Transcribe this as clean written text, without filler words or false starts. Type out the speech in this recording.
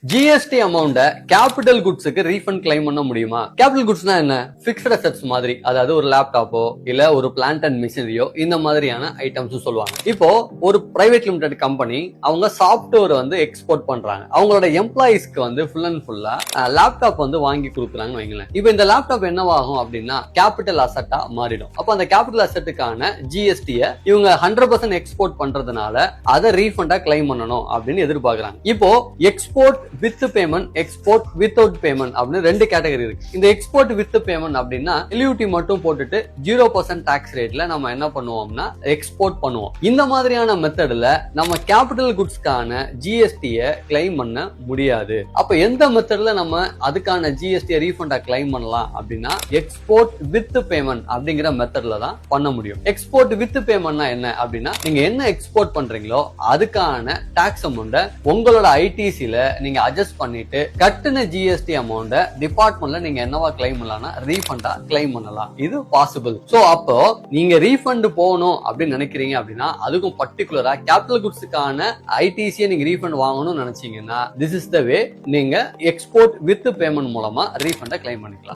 GST அமௌண்ட capital குட்ஸுக்கு refund claim பண்ண முடியுமா? Capital குட்ஸ்னா என்ன? பிக்ஸ்ட் அசெட்ஸ் மாதிரி, அதாவது ஒரு லேப்டாப்போ இல்ல ஒரு பிளான்ட் அண்ட் மிஷினரியோ இந்த மாதிரியான ஐட்டம்ஸ் சொல்லுவாங்க. இப்போ ஒரு பிரைவேட் லிமிடெட் கம்பெனி அவங்க சாஃப்ட்வேர் எக்ஸ்போர்ட் பண்றாங்க. அவங்களோட எம்ப்ளாயிஸ்க்கு ஃபுல் அண்ட் ஃபுல்லா லேப்டாப் வாங்கி கொடுக்குறாங்கன்னு வைங்களேன். இப்போ இந்த லேப்டாப் என்னவாகும் அப்படின்னா கேபிட்டல் அசெட்டா மாறிடும். அப்ப அந்த கேபிட்டல் அசெட்டுக்கான ஜிஎஸ்டியை இவங்க 100% எக்ஸ்போர்ட் பண்றதுனால அதை ரீஃபண்டா கிளைம் பண்ணணும் அப்படின்னு எதிர்பார்க்கறாங்க. இப்போ export with payment, export without payment அப்படின்னு ரெண்டு கேட்டகரி இருக்கு. இந்த எக்ஸ்போர்ட் வித் பேமெண்ட் அப்படின்னா எல்யூடி மட்டும் போட்டுட்டு 0% டாக்ஸ் ரேட்ல நம்ம என்ன பண்ணுவோம்னா எக்ஸ்போர்ட் பண்ணுவோம். இந்த மாதிரியான மெத்தட்ல நம்ம கேபிட்டல் குட்ஸ்க்கான ஜிஎஸ்டியை கிளைம் பண்ண முடியாது. அப்ப எந்த மெத்தட்ல நம்ம அதுக்கான ஜிஎஸ்டியை ரீஃபண்டா கிளைம் பண்ணலாம் அப்படின்னா எக்ஸ்போர்ட் வித் பேமெண்ட் அப்படிங்கிற மெத்தட்ல தான் பண்ண முடியும். எக்ஸ்போர்ட் வித் பேமெண்ட்னா என்ன அப்படின்னா நீங்க என்ன எக்ஸ்போர்ட் பண்றீங்களோ அதுக்கான டாக்ஸ் அமௌண்ட உங்களோட ஐடிசில நீங்க அட்ஜஸ்ட் பண்ணிட்டு கட்டுன ஜிஎஸ்டி அமௌண்ட் டிபார்ட்மெண்ட்ல நீங்க என்னவா கிளைம் பண்ணலாம்னா ரீஃபண்டா கிளைம் பண்ணலாம். இது பாசிபிள். சோ அப்போ நீங்க ரீஃபண்ட் போகணும் அப்படின்னு நினைக்கிறீங்க அப்படின்னா அதுக்கும் பர்டிகுலரா கேபிட்டல் குட்ஸுக்கான ஐடிசியை நீங்க ரீஃபண்ட் வாங்கணும்னு நினைச்சீங்கன்னா திஸ் இஸ் த வே நீங்க எக்ஸ்போர்ட் வித் பேமெண்ட் மூலமா ரீஃபண்டை கிளைம் பண்ணிக்கலாம்.